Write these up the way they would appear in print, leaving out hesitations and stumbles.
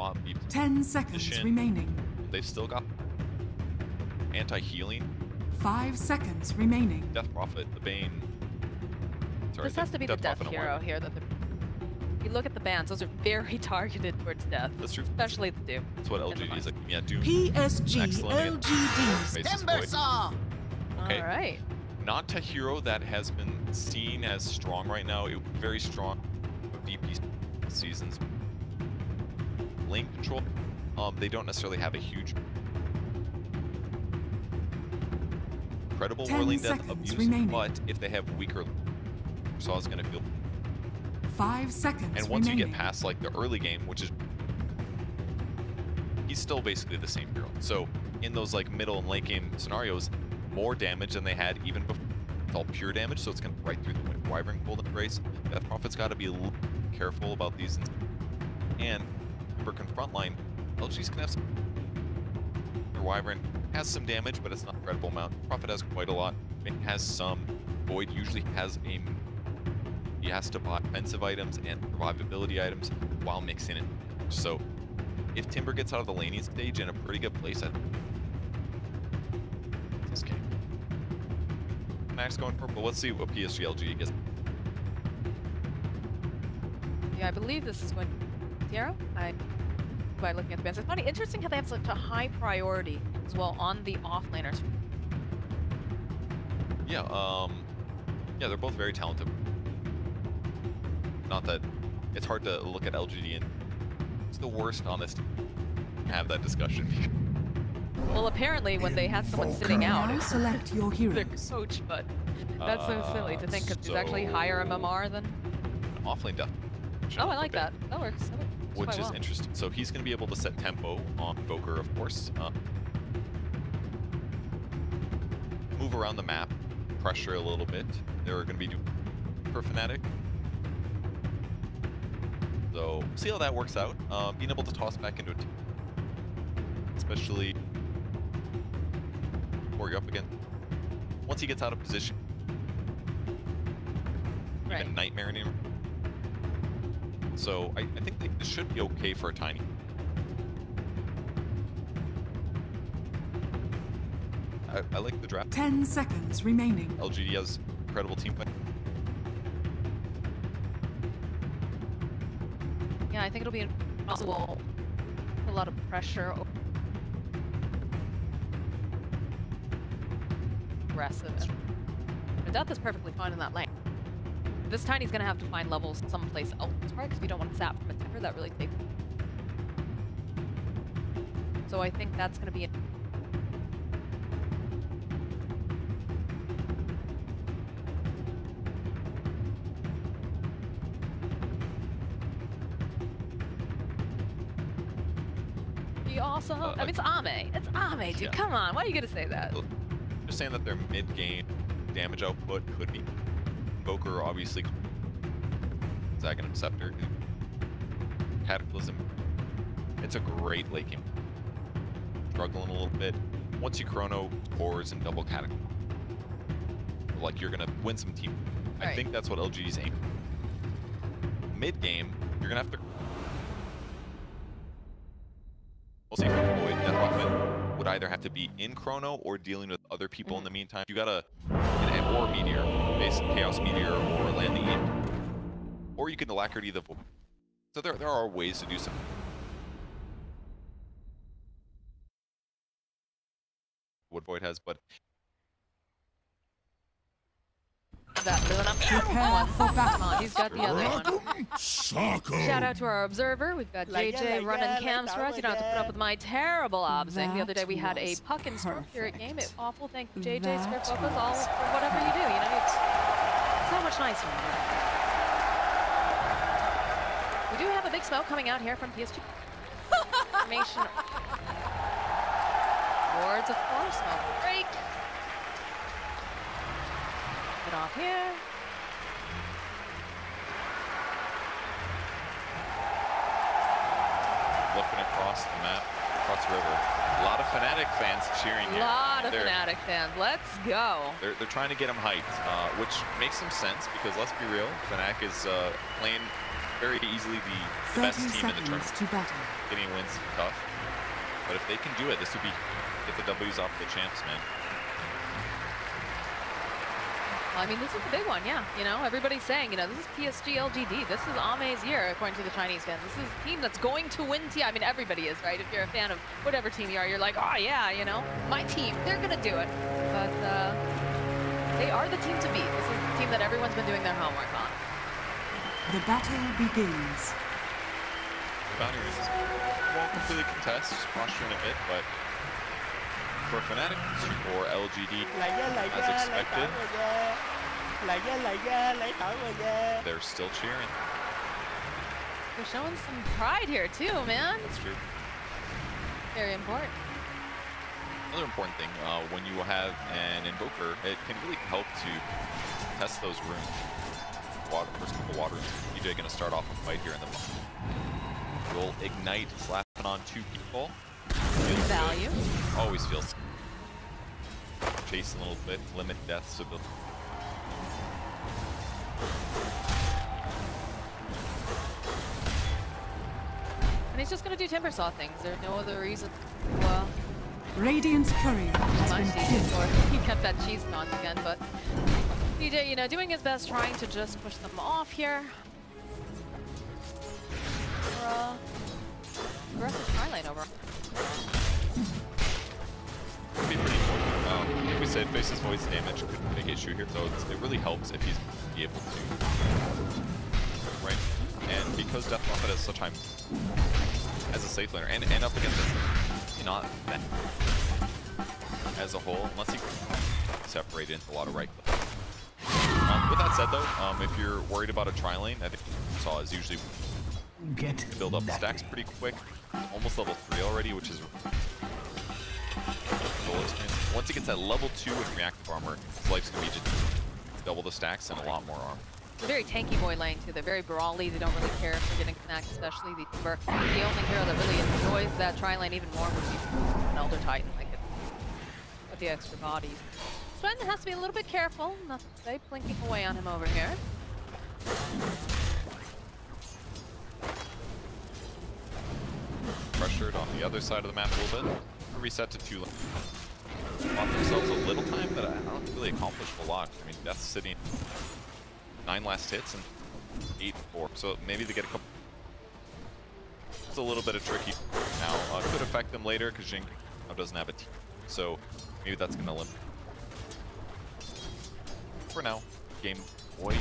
swap beeps. 10 seconds remaining. They've still got anti-healing. 5 seconds remaining. Death Prophet, the Bane. Sorry, This has to be the Death Hero here. If you look at the bans, those are very targeted towards death. That's true. Especially the Doom. That's what LGD is like. Yeah, Doom. PSG Excellent. LGD. Timbersaw! Okay. All right. Not a hero that has been seen as strong right now. It was very strong DP seasons. Lane control, they don't necessarily have a huge incredible Whirling Death abuse, remaining. but if they have weaker, Saw is going to feel. 5 seconds And once remaining. you get past like the early game, which is, he's still basically the same hero. So in those like middle and late game scenarios, more damage than they had even before. It's all pure damage, so it's going to right through the Wyvern Golden Embrace. Death Prophet's got to be a little careful about these. And for Confront line, LG's going to have some. Their Wyvern has some damage, but it's not an incredible amount. Prophet has quite a lot. It has some. Void usually has a. He has to buy offensive items and survivability items while mixing it. So if Timber gets out of the laning stage in a pretty good place, this game. Max going for, but let's see what PSG LG gets. Yeah, I believe this is going Zero. By looking at the bans, it's funny, interesting how they have such a high priority as well on the offlaners. Yeah, yeah, they're both very talented. Not that it's hard to look at LGD and it's the worst on this. Have that discussion. Well, apparently when they had someone sitting out, Now select your their heroes. coach, but that's so silly to think because he's actually higher MMR than. Offlane Death. Oh, I like that. That works. That works Which quite is well. interesting. So he's going to be able to set tempo on Invoker, of course. Move around the map, pressure a little bit. They're going to be doing for Fnatic. So see how that works out. Being able to toss back into it, especially before you're up again. Once he gets out of position, Right. even Nightmare in him. So I think this should be okay for a Tiny. I like the draft. 10 seconds remaining. LGD has incredible team play. Yeah, I think it'll be impossible. A lot of pressure. Aggressive. And Death is perfectly fine in that lane. This Tiny's gonna have to find levels someplace else, right? Because we don't want to sap from a Timber. That really takes. So I think that's gonna be. Be awesome. I mean, it's Ame. It's Ame, dude. Yeah. Come on. Why are you gonna say that? Just saying that their mid-game damage output could be Invoker, obviously. Zagan and Scepter. Cataclysm. It's a great late game. Struggling a little bit. Once you chrono cores and double Cataclysm, like you're gonna win some team. I Right. think that's what LGD's aim. Mid-game, you're gonna have to. We'll see if Void Death Prophet would either have to be in chrono or dealing with other people in the meantime. You gotta or Meteor, basically Chaos Meteor or landing in. Or you can alacrity the Void. So there are ways to do some. What Void has, but That Luna. Prepare for battle. Come on, he's got the other one. Soccer! Shout out to our observer. We've got JJ running cams for us. You don't have to put up with my terrible obsing. The other day we had a That puck and was Script here at game. It awful. Thank you, JJ. That Script focus was all for whatever you do. You know, it's so much nicer. We do have a big smoke coming out here from PSG. Formation. Wards, of course. Smoke break. Get off here. looking across the map, across the river, a lot of Fnatic fans cheering A here. lot of Fnatic fans. Let's go. They're trying to get him hyped, which makes some sense because let's be real, Fnatic is playing very easily the 30 best team in the seconds tournament. to battle. Getting wins is tough. But if they can do it, this would be get the W's off the champs, man. Well, I mean, this is the big one, yeah. You know, everybody's saying, you know, this is PSG LGD. This is Ame's year, according to the Chinese fans. This is a team that's going to win. I mean, everybody is, right? If you're a fan of whatever team you are, you're like, oh, yeah, you know, my team, they're going to do it. But they are the team to beat. This is the team that everyone's been doing their homework on. The battle begins. Boundaries won't completely contest, just posturing a bit, but for Fnatic or LGD, as expected, they're still cheering. They're showing some pride here too, man. That's true. Very important. Another important thing, when you have an Invoker, it can really help to test those runes. First couple water runes. EJ gonna start off a fight here in the bottom. Will ignite, slapping on 2 people. Good value. Always feels chase a little bit, limit deaths a bit. And he's just gonna do Timber Saw things. There's no other reason. Well, Radiant's courier has been much killed. or he kept that cheese taunt again, but DJ, you know, doing his best, trying to just push them off here. Aggressive try lane over. Could be pretty important. Like we said, faces voice damage could be a big issue here, so it really helps if he's be able to. Right? And because Death Prophet has such time as a safe laner, and up against it, not that as a whole, unless he separated into a lot of right click. With that said though, if you're worried about a tri lane, I think Saw is usually build up stacks pretty quick. Almost level 3 already, which is full experience. Once he gets that level 2 with reactive armor, his life's gonna be just double the stacks and a lot more armor. It's a very tanky boy lane too. They're very brawly. They don't really care if they're getting snacked, especially the Timber. The only hero that really enjoys that tri lane even more would be an Elder Titan, like with the extra bodies. Sven has to be a little bit careful, not to say, blinking away on him over here. Pressured on the other side of the map a little bit. Reset to 2 lanes. Bought themselves a little time, but I don't really accomplish a lot. I mean, Death's sitting 9 last hits and 8-4, so maybe they get a couple. It's a little bit of tricky now. Could affect them later because Jing now doesn't have a team, so maybe that's going to limit. For now, game boy.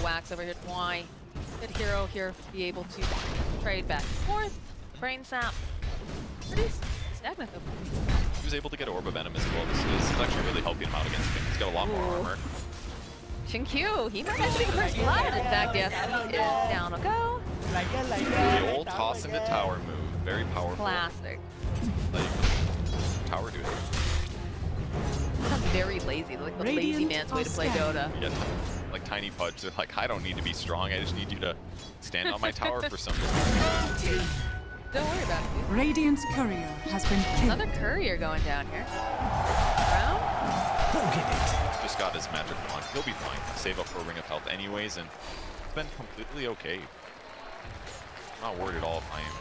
Wax over here. Why? Good hero here be able to trade back and forth. Brain sap. Pretty stagnant though. He was able to get Orb of Venom as well. This is actually really helping him out against him. He's got a lot more armor. Xinkyu, he might actually be the first blood. In fact, yes, he is down a go. The old toss into tower move. Very powerful. Classic. Like, tower do it. Sounds very lazy, like the lazy man's way to play Dota. Yeah, like Tiny Pudge, they're like, I don't need to be strong, I just need you to stand on my tower for some reason. Don't worry about it, dude. Radiant's courier has been killed. Another courier going down here. Brown? Just got his magic wand. He'll be fine. Save up for a Ring of Health anyways, and it's been completely okay. I'm not worried at all if I am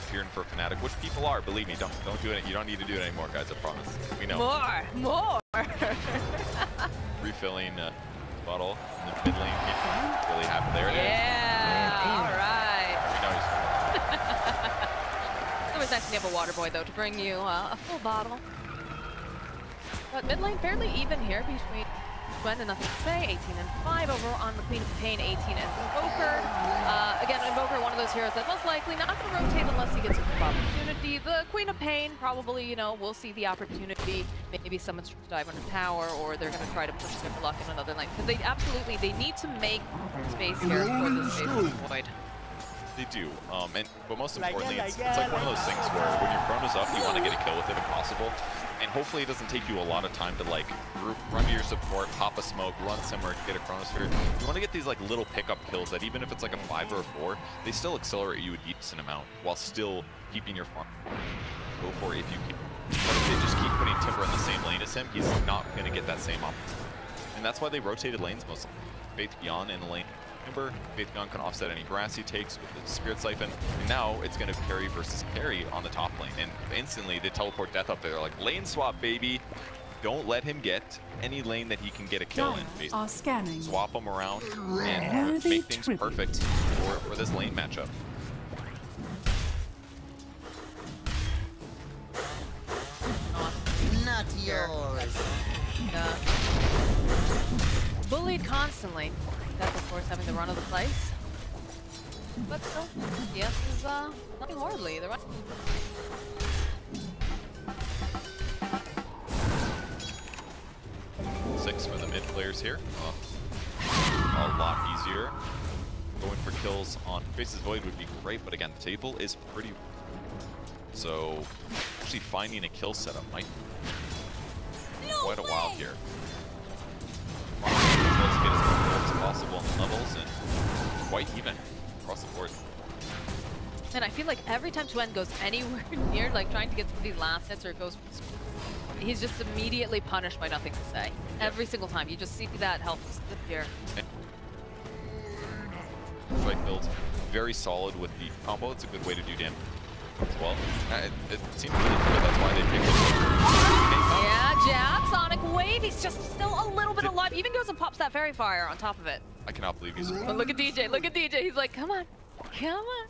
cheering for Fnatic, which people are, believe me. Don't do it. You don't need to do it anymore, guys, I promise. We know. More! Refilling bottle in the mid lane. Really happy. There it is. Yeah, alright. He knows. It's always nice to have a water boy though to bring you a full bottle. But mid lane fairly even here between Sven and Nothing to Say, 18 and 5 over on the Queen of Pain, 18 and Invoker. Again, Invoker, one of those heroes that most likely not going to rotate unless he gets a good opportunity. The Queen of Pain probably, you know, will see the opportunity. Maybe someone's trying to dive on a tower, or they're going to try to push their luck in another lane. Because they need to make space here for this space to avoid. They do, but most importantly, it's like one of those things where when your Chrono's up, you want to get a kill with it if possible, and hopefully it doesn't take you a lot of time to like run to your support, pop a smoke, run somewhere, get a Chronosphere. You want to get these like little pickup kills that even if it's like a 5 or a 4, they still accelerate you a decent amount while still keeping your farm. Go for it if you keep. But if they just keep putting Timber in the same lane as him, he's not going to get that same opportunity. And that's why they rotated lanes mostly. Faith Beyond in the lane. Timber, Faith Beyond can offset any grass he takes with the Spirit Siphon, and now it's going to carry versus carry on the top lane, and instantly they teleport Death up there. They're like, lane swap, baby. Don't let him get any lane that he can get a kill in. Dire are scanning. Swap them around and Worthy make things tribute. perfect for this lane matchup. Not yours. Bullied constantly. Death, of course, having the run of the place. But still, yes is nothing horribly. The run. Six for the mid players here. A lot easier. Going for kills on Faces Void would be great, but again, the table is pretty. So actually finding a kill setup might be quite a while here. Let's get as many kills as possible on the levels and quite even across the board. And I feel like every time Chuen goes anywhere near, like trying to get some of these last hits or goes, he's just immediately punished by nothing to say. Every single time, you just see that health disappear. Right build, very solid with the combo. It's a good way to do damage as well. It seems really good. That's why they picked it. Yeah, jab, Sonic Wave. He's just still a little bit alive. Even goes and pops that Fairy Fire on top of it. I cannot believe he's. But look at DJ. Look at DJ. He's like, come on, come on.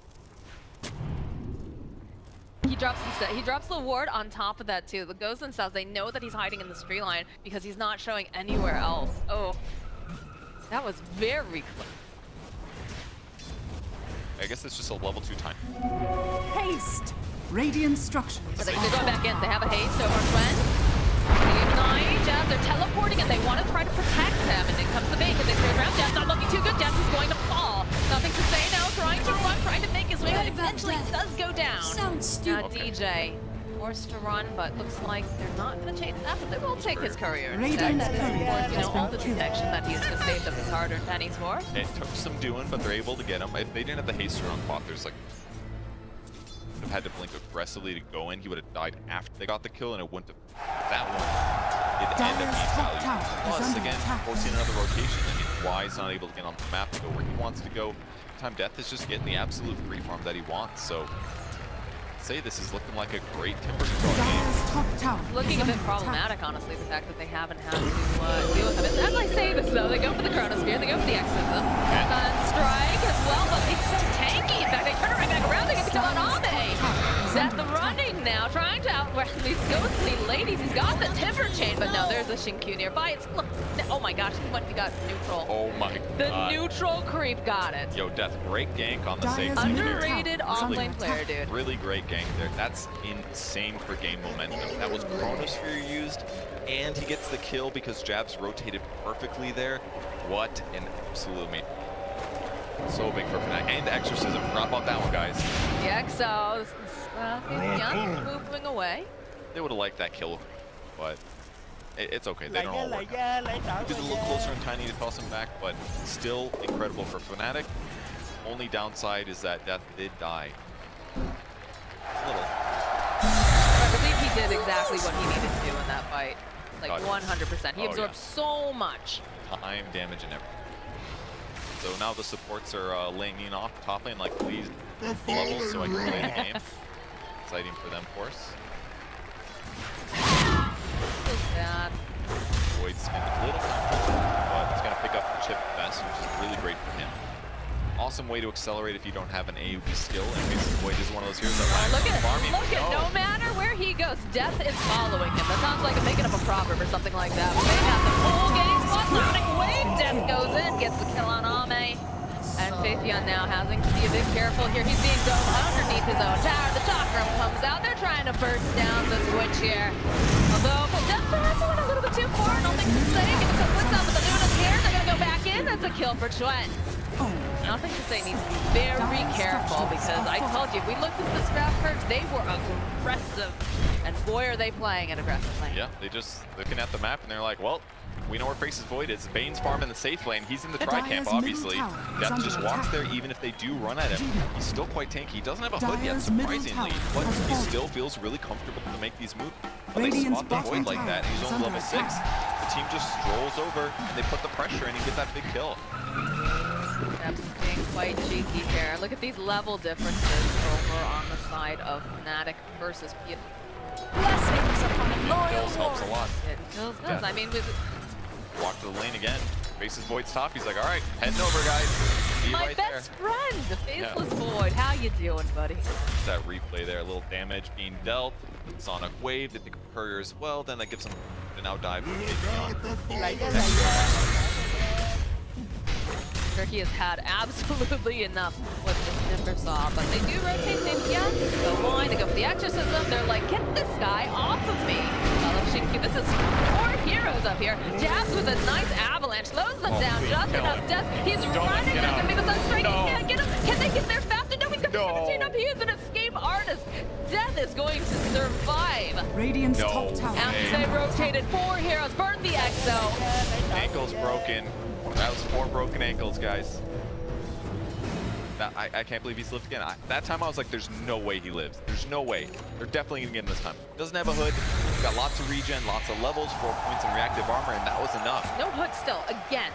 He drops the ward on top of that too. The Ghost themselves, they know that he's hiding in the tree line because he's not showing anywhere else. Oh, that was very close. I guess it's just a level 2 time. Haste. Radiant structures. So they're going back in. They have a haste over Chuen. Team 9, Jazz, they're teleporting and they want to try to protect him. And in comes the bait and they throw around. Jazz not looking too good. Jazz is going to fall. Nothing to say now. Trying to run, trying to make his way. But eventually does go down. Sounds stupid. DJ forced to run, but looks like they're not going to change that. But they will take his courier instead. Radiant That is, of courier course, you know, has all been the killed. protection that he's just saved up his hard-earned pennies for. It took some doing, but they're able to get him. If they didn't have the haste around bot, there's like would have had to blink aggressively to go in. He would have died after they got the kill, and it wouldn't have. That one did end up Dire's top being tower valuable. is Plus, under again, attack. forcing another rotation. I mean, why he's not able to get on the map to go where he wants to go. Time Death is just getting the absolute free farm that he wants. So, I'd say this is looking like a great Timber control game. Dire's top tower. Looking is a bit under problematic, honestly, the fact that they haven't had to deal with him. As I say this, though, they go for the Chronosphere, they go for the Exorcism. Strike as well, but it's so tanky. In fact, they turn it right back around, they get the kill on Ame. At the running now, trying to outrun these ghostly ladies. He's got the Timber Chain, but no, there's a Shinkyu nearby. It's, look, oh my gosh, he got neutral. Oh my The god. neutral creep got it. Yo, Death, great gank on the Dire's safe under side here. Underrated off-lane player, dude. Really great gank there. That's insane for game momentum. That was Chronosphere used, and he gets the kill because Jabs rotated perfectly there. What an absolute mean. So big for Fnatic. And Exorcism. Forgot about that one, guys. The Exos, Young moving away. They would have liked that kill, but it's okay. They don't all work out. Get a little closer and Tiny to toss him back, but still incredible for Fnatic. Only downside is that Death did die. A little. I believe he did exactly what he needed to do in that fight. Like God. 100%. He Oh, absorbed yeah. so much. Time, damage, and everything. So now the supports are laying in off top lane like please levels so I can play the game. Exciting for them, of course. Feels bad. Void's spent a little time, but he's gonna pick up the chip best, which is really great for him. Awesome way to accelerate if you don't have an AoE skill, and Mason Void is one of those heroes that Oh, look at farming. look at no matter where he goes, Death is following him. That sounds like I'm making up a proverb or something like that. But they have the full game spot, Sonic Wave. Death goes in, gets the kill on Ame. And Faithion now having to be a bit careful here. He's being done underneath his own tower. The Chakram comes out. They're trying to burst down the switch here. Although, Death perhaps went a little bit too far. Nothing to say. Gets a quick down, but the Luna's here. They're going to go back in. That's a kill for Chuen. Nothing to say, needs to be very careful because I told you, if we looked at the scrap cards, they were aggressive. And boy, are they playing it aggressively. Yeah, they just looking at the map and they're like, well, We know where Faces Void is. Bane's farm in the safe lane. He's in the tri camp, Dire's obviously. middle tower is Death under just walks attack. there, even if they do run at him. He's still quite tanky. He doesn't have a hood yet, Dire's middle surprisingly, tower but has he fallen. still feels really comfortable to make these moves. But they Radiant's spot the bottom Void like tower that, and he's is only under level 6. attack. The team just strolls over, and they put the pressure in and get that big kill. Debs is being quite cheeky here. Look at these level differences over on the side of Fnatic versus PF. Blessings upon a loyal Kills helps a warrior. lot. It kills Yeah. does. I mean, with Walk to the lane again. Faces Void's top. He's like, all right, heading over, guys. See you my right best friend, the Faceless Void. How you doing, buddy? there. That replay there, a little damage being dealt. Sonic Wave, they pick up Courier as well. Then that gives him an out dive. Turkey has had absolutely enough with this Timbersaw, but they do rotate Cynthia. Go line, they go for the exorcism. They're like, get this guy off of me. Shinky, this is 4 heroes up here. Jabs with a nice avalanche, slows them down just enough. Death, he's running at them because I'm straight. He can't get him. Can they get there faster? No, he's got 17 up. He is an escape artist. Death is going to survive. Radiant's top tower. After they rotated 4 heroes, burned the Exo. Ankle's broken. That was 4 broken ankles, guys. I can't believe he's lived again. That time I was like, there's no way he lives. There's no way. They're definitely gonna get him this time. Doesn't have a hood. He's got lots of regen, lots of levels, 4 points in reactive armor, and that was enough. No hood still, again.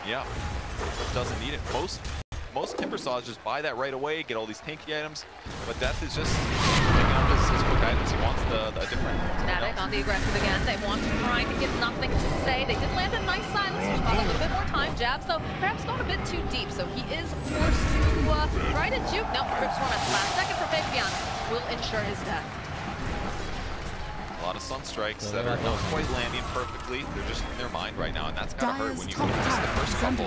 Yeah, doesn't need it. Most Timbersaws just buy that right away, get all these tanky items, but Death is just picking up his quick items. He wants the different. Fnatic on the aggressive again. They want to try to get nothing to say. They did land a nice silence, which bought a little bit more time. Jabs, though, perhaps going a bit too deep, so he is forced to try to juke. No, Ripstorm at the last second for Fabian will ensure his death. A lot of Sunstrikes that are not quite landing perfectly. They're just in their mind right now, and that's gotta hurt. When you miss the first couple,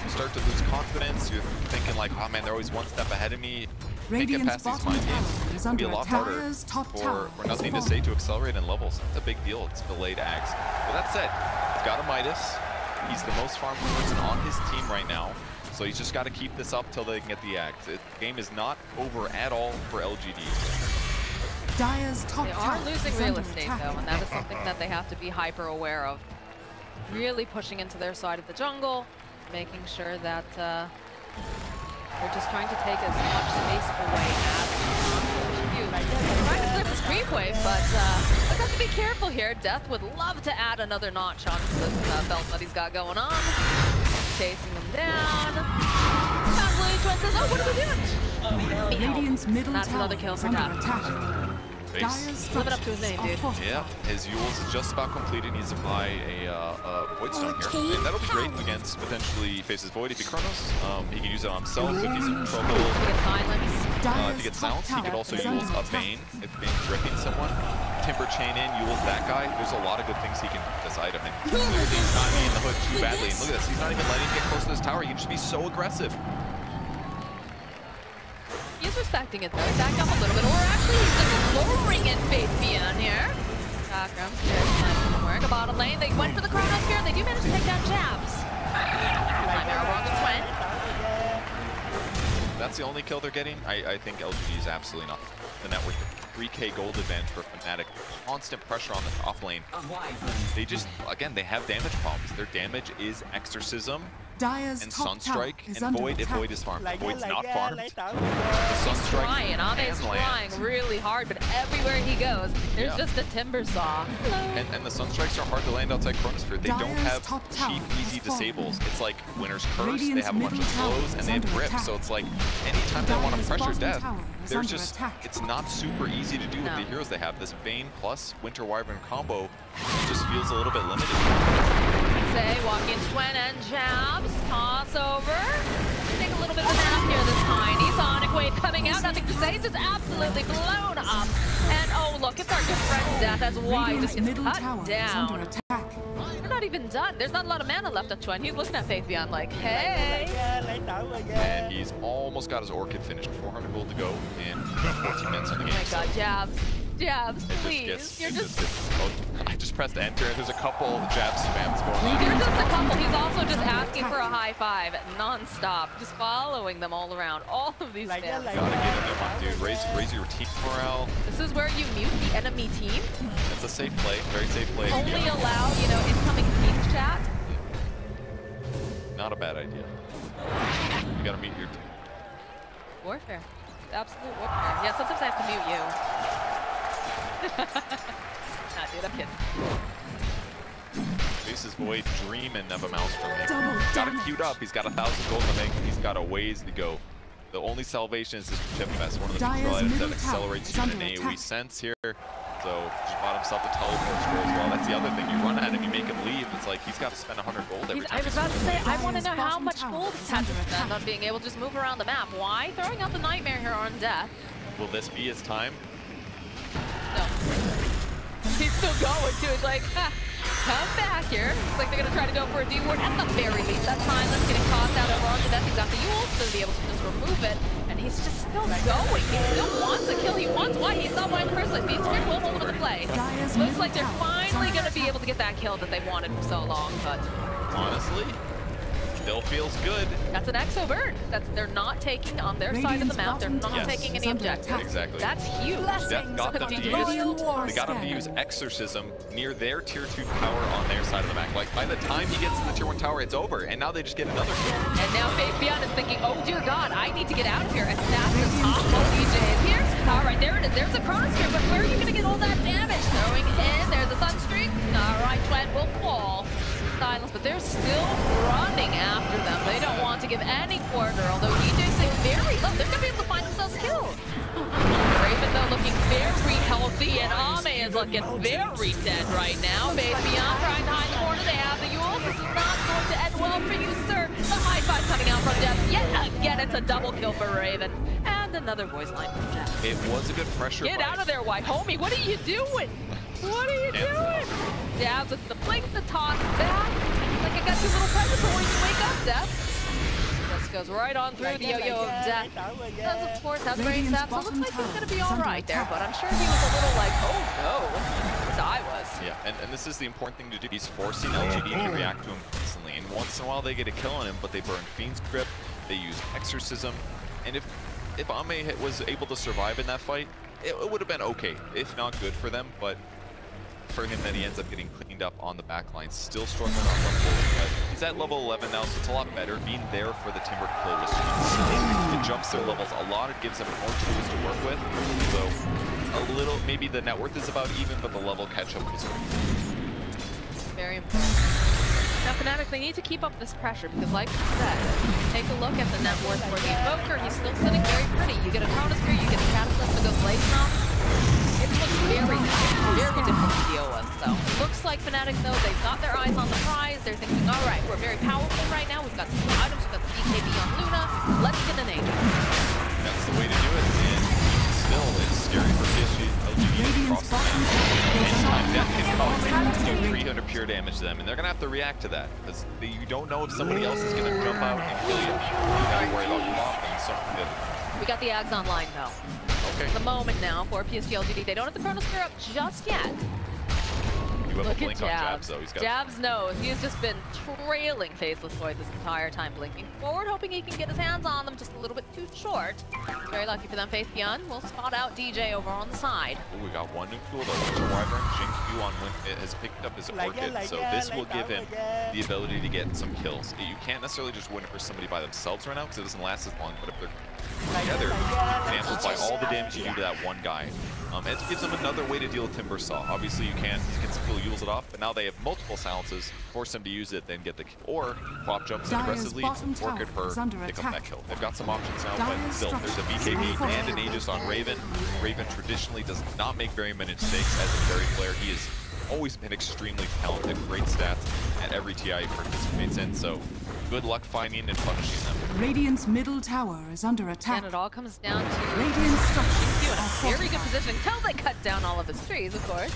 you start to lose confidence. You're thinking like, oh man, they're always one step ahead of me. Can't get Radiant's past these bottom mind games. tower is It'll be under a lot attack. harder Dire's top tower for nothing to has say fallen. to accelerate in levels. It's a big deal. It's delayed ags. But that said, he's got a Midas. He's the most farmed person on his team right now. So he's just got to keep this up till they can get the ags. The game is not over at all for LGD. Dire's top They tower are losing is real under estate, attack. though, and that is something that they have to be hyper aware of. Really pushing into their side of the jungle, making sure that they're just trying to take as much space away as possible. Trying to clear this creep wave, but I have to be careful here. Death would love to add another notch onto this belt that he's got going on. Chasing them down. Blue Twin says, oh, what are we doing? Radiant's middle That's tower another kill is for under Death. attack. Dire's Living up to his structures name, are dude. fortified. Yeah, his Eul's is just about completed. He needs to buy a Void Stone here. And that'll be great against potentially Faces Void if he Chronos. He can use it on himself if he's in trouble. To get silence. Dire's To get top silence, he tower could also is use under a attack. Bane if Bane's ripping someone. Timber chain in, Eul's that guy. There's a lot of good things he can do with this item. And clearly he's not needing the hood too badly. And look at this, he's not even letting him get close to this tower. He can just be so aggressive. He's respecting it though. He backed up a little bit, or actually he's just lowering in Faith Beyond here. Background stairs, wearing a bottom lane. They went for the Chronos here. They do manage to take down Jabs. Nightmare over on the Twin. That's the only kill they're getting. I think LGD is absolutely not the network. 3k gold advantage for Fnatic. Constant pressure on the top lane. They just, again, they have damage problems. Their damage is Exorcism Dire's and top tower Sunstrike is and under Void if attack. Void is farmed. Void's not farmed. The He's Sunstrike trying, Ame's can land. trying really hard, but everywhere he goes, there's Yeah. just a Timbersaw. And the Sunstrikes are hard to land outside Chronosphere. They don't Dire's have top tower cheap, easy has fallen. disables. It's like Winter's Curse. They Radiant's have a bunch of middle tower slows and is they have under grips. attack. So it's like anytime they want to Dire's pressure bottom Death, tower is there's under just attack. it's not super easy to do with No. the heroes they have. This Bane plus Winter Wyvern combo just feels a little bit limited. Say, walking Twin and Jabs, toss over. Take a little bit of a nap here this tiny Sonic Wave coming out. Nothing to say. This is absolutely blown up. And oh, look, it's our good friend Death as Y Radiant's just gets middle cut tower is under down. attack. We're not even done. There's not a lot of mana left on Twin. He's looking at Faithion like, hey. And he's almost got his Orchid finished. 400 gold to go in 14 minutes on the Oh game. my god, Jabs. Jabs, It just please. gets, You're it just oh, I just pressed enter and there's a couple jab spams going on. You're just a couple. He's also just asking for a high five non-stop, just following them all around. All of these fans. Gotta get in there, my dude. Raise your team morale. This is where you mute the enemy team. It's a safe play, very safe play. Only Yeah. allow, you know, incoming team chat. Not a bad idea. You gotta mute your team. Warfare. Absolute warfare. Yeah, sometimes I have to mute you. Nah, dude, I'm kidding. Face's Void dreaming of a mouse from me. Double Got it damage. queued up. He's got 1,000 gold in the bank. He's got a ways to go. The only salvation is this Chip Fest, one of the Dire's neutral items that middle accelerates tower you is in an under AoE attack. sense here. So just bought himself a teleport scroll as well. That's the other thing. You run at him, you make him leave. It's like he's got to spend 100 gold every time. I was about to say, I want to know how bottom much tower gold is he's had to under spend attack. on being able to just move around the map. Why? Throwing out the nightmare here on death. Will this be his time? No. He's still going too. It's like, ha, come back here. It's like they're gonna try to go for a D-ward at the very least. That's fine. That's getting tossed out over onto death. He's got the Yule to be able to just remove it. And he's just still going. He still wants a kill. He wants why he's not why in the first place. Beats here will hold him in the play. Dire's Looks like middle they're tower is finally under gonna be able to get that kill that they wanted for so long, but Honestly, still feels good. that's an exo burn. They're not taking on their side of the map. They're not Yes. taking any Is under objectives. attack. Exactly. That's huge. Death got them to use, Radiant War they got him to Scanner. use Exorcism near their tier 2 tower on their side of the map. Like by the time he gets to the tier 1 tower, it's over, and now they just get another kill. And now Fabian is thinking, oh dear God, I need to get out of here as fast as possible. DJ is here. All right, there it is. There's a Chronosphere, but where are you going to get all that damage? Throwing in, there's a Sunstreak. All right, Twent will fall. Silence, but they're still running after them. They don't want to give any quarter, although DJ's like very low. They're going to be able to find themselves killed. Raven, though, looking very healthy, and Ame is looking very dead right now. Fabian trying to hide the corner. They have the Yule. This is not going to end well for you, sir. The high five coming out from Death. Yet again, it's a double kill for Raven. And another voice line from Death. It was a good pressure Get fight. out of there, white homie. What are you doing? What are you doing? Jabs with the blink, the toss back. Like I got two little presents for when you wake up, Death. This goes right on through the yo-yo of Death. Does of course have great stats, so it looks like he's gonna be all right there, but I'm sure he was a little like, oh no, as I was. Yeah, and this is the important thing to do. He's forcing LGD to react to him constantly, and once in a while they get a kill on him, but they burn Fiend's Grip, they use Exorcism, and if Ame was able to survive in that fight, it would have been okay, if not good for them, but for him then he ends up getting cleaned up on the back line, still struggling on level 4, but he's at level 11 now, so it's a lot better. Being there for the Timber kill was huge. It jumps their levels a lot, it gives them more tools to work with, so a little, maybe the net worth is about even, but the level catch-up was great. Very important. Now, Fnatic, they need to keep up this pressure because, like you said, take a look at the net worth for the Evoker. He's still sitting very pretty. You get a Chronosphere, you get a Cataclysm that goes blazing off. It looks very difficult to deal with. So, it looks like Fnatic, though, they've got their eyes on the prize. They're thinking, all right, we're very powerful right now. We've got some items, we've got the BKB on Luna. Let's get an Aegis. That's the way to do it, and still, it's scary for PSG LGD to cross the map. Anytime Death can come and do 300 pure damage to them, and they're going to have to react to that, because you don't know if somebody else is going to jump out and kill you. You got to worry about blocking something good. We got the Ags online, though. Okay. The moment now for PSG LGD. They don't have the Chronosphere up just yet. You have Look a blink at on Jabs. Jabs, though. He's got Jabs knows. He has just been trailing Faceless Void this entire time, blinking forward, hoping he can get his hands on them just a little bit too short. It's very lucky for them. Faithbeyond will spot out DJ over on the side. Ooh, we got one new tool, though. Winter Wyvern. Jinx on Win has picked up his Orchid, so this will give him the ability to get some kills. You can't necessarily just win for somebody by themselves right now, because it doesn't last as long, but if they're together, you can amplify all the damage you do to that one guy. It gives them another way to deal with Timber Saw. Obviously, you can still use it off, but now they have multiple silences, force them to use it, then get the kill. Or Pop jumps in aggressively, Orchid her, pick up that kill. They've got some options now, but still, there's a BKB and an Aegis on Raven. Raven traditionally does not make very many mistakes as a Fairy player. He has always been extremely talented, great stats at every TI he participates in, so good luck finding and punishing them. Radiant's middle tower is under attack. And it all comes down to Radiant structures you in are a very good fortified. position until they cut down all of his trees, of course.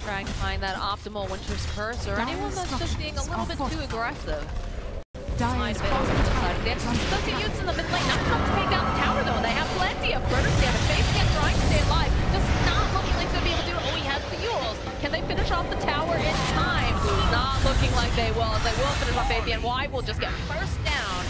Trying to find that optimal Winter's Curse or anyone that's just being a little bit too aggressive. Dire's bottom They tower have is under some attack. units in the mid lane, not enough to take down the tower though, and they have plenty of burner damage. Faith can't trying to stay alive. Does not look 5 will just get first down.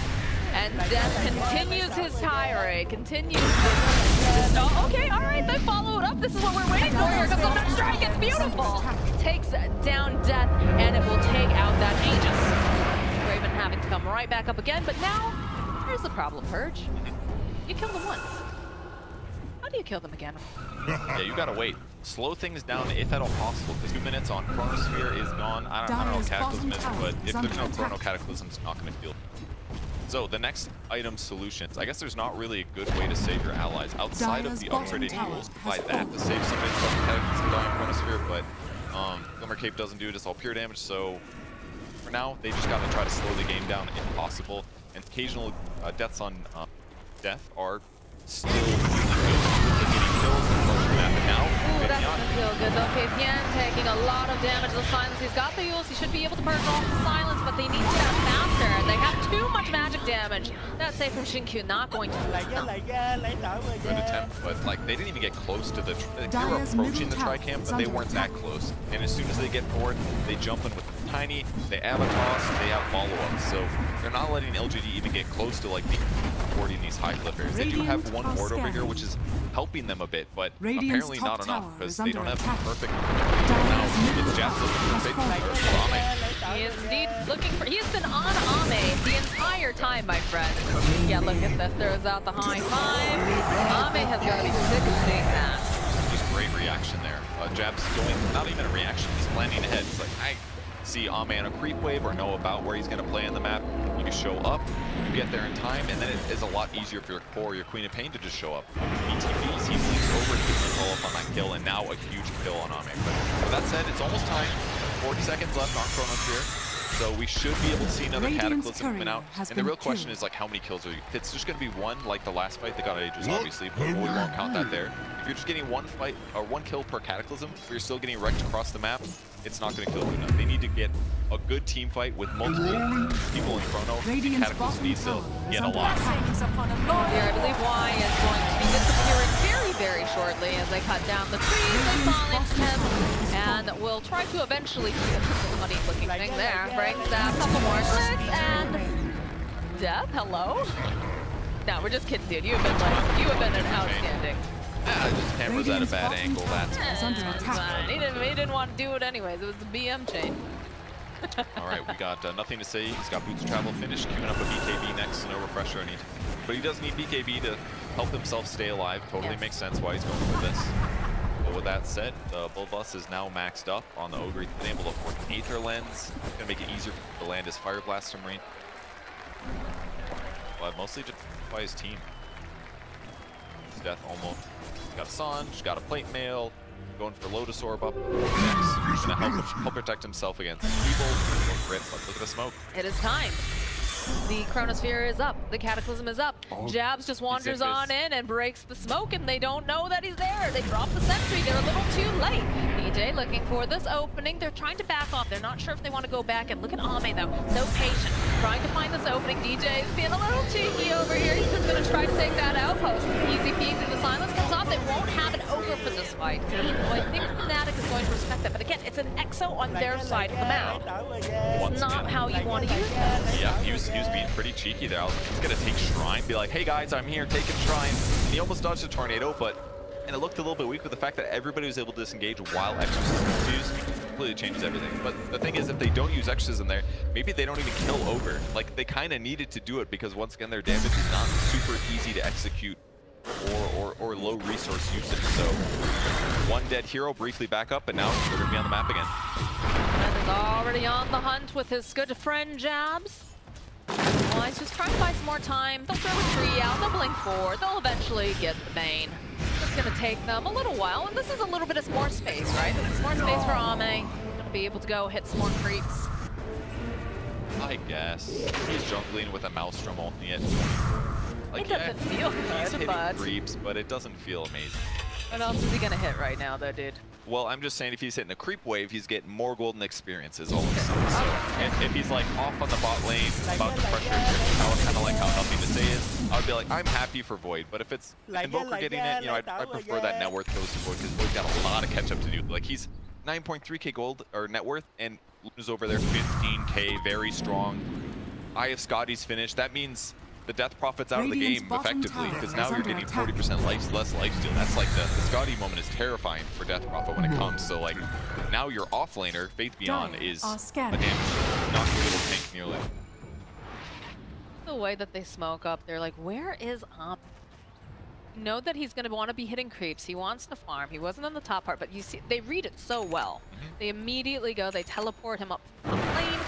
And Death continues his tirade, continues his... Oh, okay, all right, they followed up. This is what we're waiting for. Here comes the next strike. It's beautiful. Takes down Death, and it will take out that Aegis. Raven having to come right back up again, but now, here's the problem, Purge. You killed them once. How do you kill them again? Yeah, you gotta wait. Slow things down if at all possible, because 2 minutes on Chronosphere is gone. I don't know what Cataclysm is, but if there's no Chrono Cataclysm, it's not gonna feel. So the next item solutions. I guess there's not really a good way to save your allies outside of the upgraded tools. By that to save some bits from Cataclysm dying Chronosphere, but Glimmer Cape doesn't do it. It's all pure damage. So for now, they just gotta try to slow the game down if possible. And occasional deaths on Death are still getting kills and most of the map. And now, ooh, that doesn't feel good though. Fabian taking a lot of damage to the silence. He's got the use. He should be able to purge off the silence, but they need to get faster. They have too much magic damage. That save from Xinkyu not going to good attempt, but like they didn't even get close to the. They were approaching the Tri-Camp, but they weren't that close. And as soon as they get forward, they jump in with Tiny. They have a toss. They have follow-ups. So they're not letting LGD even get close to like boarding these high clippers. They do have one ward over here, which is helping them a bit, but apparently not enough because they don't have perfect. It's Japs looking for Ame. He is indeed looking for. He has been on Ame the entire time, my friend. Yeah, look at this. Throws out the high five. Ame has got to be sick of seeing that. Just great reaction there. Jabs going, not even a reaction, he's planning ahead. It's like, I see Ame on a creep wave or know about where he's going to play on the map. You show up, you get there in time, and then it is a lot easier for your core, your Queen of Pain to just show up. BTBs, he leaps over and gets the follow up on that kill, and now a huge kill on Ame. But with that said, it's almost time. 40 seconds left on Chronosphere. So we should be able to see another Cataclysm coming out. And the real question is like, how many kills are you? It's just going to be one, like the last fight. They got Aegis, obviously, but we won't count that there. If you're just getting one fight or one kill per Cataclysm, if you're still getting wrecked across the map, it's not going to kill Luna. They need to get a good team fight with multiple people in Chrono. Cataclysm needs to get a lot. Here, I believe Y is going to be disappearing very, very shortly as they cut down the trees. They silence him, and we'll try to eventually keep a funny-looking thing there. Brings down a couple more clicks, and Death, hello? No, we're just kidding, dude. You have been an outstanding. Just cameras at a bad angle. That's he didn't want to do it anyways. It was the BM chain. All right, we got nothing to say. He's got Boots of Travel finished, queuing up a BKB next, no refresher. But he does need BKB to help himself stay alive. Totally makes sense why he's going for this. But with that said, the Bull Bus is now maxed up on the Ogre. He's been able to afford an Aether Lens. Gonna make it easier to land his Fire Blaster Marine. But mostly just by his team. His Death almost. He's got a Sange, got a Plate Mail. Going for Lotus Orb up next. He's gonna help protect himself against evil. Grit, but look at the smoke. It is time. The Chronosphere is up. The Cataclysm is up. Jabs just wanders on in and breaks the smoke, and they don't know that he's there. They drop the sentry. They're a little too late. DJ looking for this opening. They're trying to back off. They're not sure if they want to go back. And look at Ame, though. So patient. Trying to find this opening. DJ is being a little cheeky over here. He's just going to try to take that outpost. Easy peasy. The silence comes off. They won't have an Ogre for this fight. So I think Fnatic is going to respect that. But again, it's an Exo on their side of the map. It's not how you want to use this. Yeah, he was being pretty cheeky there. He's gonna take Shrine, be like, hey guys, I'm here, taking Shrine. And he almost dodged a Tornado, and it looked a little bit weak with the fact that everybody was able to disengage while Exorcism was used. Completely changes everything. But the thing is, if they don't use Exorcism there, maybe they don't even kill Ogre. Like, they kind of needed to do it because once again, their damage is not super easy to execute or low resource usage. So one dead hero briefly back up, and now they're gonna be on the map again. And is already on the hunt with his good friend Jabs. Well, he's just trying to buy some more time. They'll throw a tree out, they'll blink forward, they'll eventually get the main. It's gonna take them a little while, and this is a little bit of more space, right? There's more space for Ame. Gonna be able to go hit some more creeps. I guess. He's jungling with a Maelstrom only it. Like, It doesn't feel he's good, hitting but... creeps, but it doesn't feel amazing. What else is he gonna hit right now, though, dude? Well, I'm just saying if he's hitting a creep wave, he's getting more golden experiences all of a sudden. So if he's like off on the bot lane, about to pressure, kind of like how Nothing to Say is, I would be like, I'm happy for Void. But if it's Invoker getting it, you know, I prefer that net worth goes to Void because Void's got a lot of catch up to do. Like he's 9.3k gold or net worth, and Luna's over there 15k, very strong. Eye of Scotty's finished. That means the Death Prophet's out Radiant's of the game effectively, tower because is now you're under getting attack. 40% less lifesteal. That's like the Scotty moment is terrifying for Death Prophet when it comes. So like now your offlaner, Faith Beyond, Dire is are a scanning. damage shield, not going to be able to tank nearly. The way that they smoke up, they're like, where is Op? You know that he's going to want to be hitting creeps. He wants to farm. He wasn't on the top part, but you see, they read it so well. They immediately go, they teleport him up lane,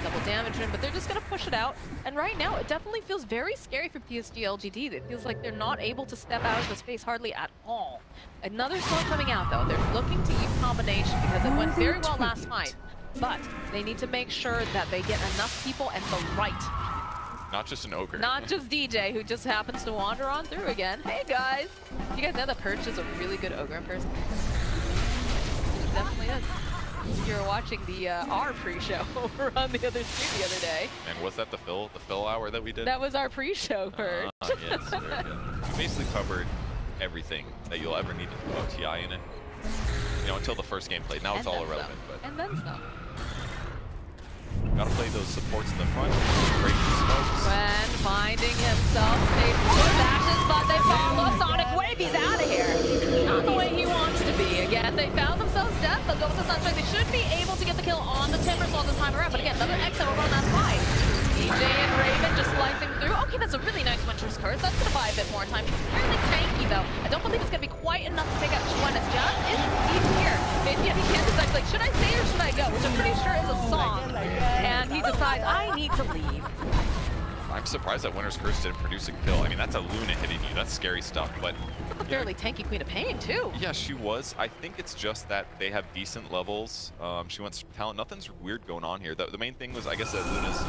double damage him, but they're just going to push it out. And right now, it definitely feels very scary for PSG LGD. It feels like they're not able to step out of the space hardly at all. Another smoke coming out, though. They're looking to use combination because it went very well last fight. But they need to make sure that they get enough people and the right. Not just an ogre. Not just DJ, who just happens to wander on through again. Hey guys! You guys know that Perch is a really good ogre in person? It definitely is. You were watching the our pre-show over on the other stream the other day. And was that the fill hour that we did? That was our pre-show, Perch. Yes, very good. We basically covered everything that you'll ever need to put TI in it. You know, until the first game played. Now it's all irrelevant. But And then some. gotta play those supports in the front. Great smokes. When finding himself, they push dashes, but they follow Sonic Wave. He's out of here. Not the way he wants to be. Again, they found themselves death. They'll go with the Sunshine. They should be able to get the kill on the Timbersaw this time around. But again, another exit over on that side. DJ and Raven just slicing through. Okay, that's a really nice Winter's Curse. That's going to buy a bit more time. He's really tanky, though. I don't believe it's going to be quite enough to take out Schwen as Just is here. Yeah, he can't decide, like, should I stay or should I go? Which I'm pretty sure is a song. And he decides, I need to leave. I'm surprised that Winter's Curse didn't produce a kill. I mean, that's a Luna hitting you. That's scary stuff. But A fairly tanky Queen of Pain, too. yeah, she was. I think it's just that they have decent levels. She wants talent. Nothing's weird going on here. The main thing was, I guess, that Luna's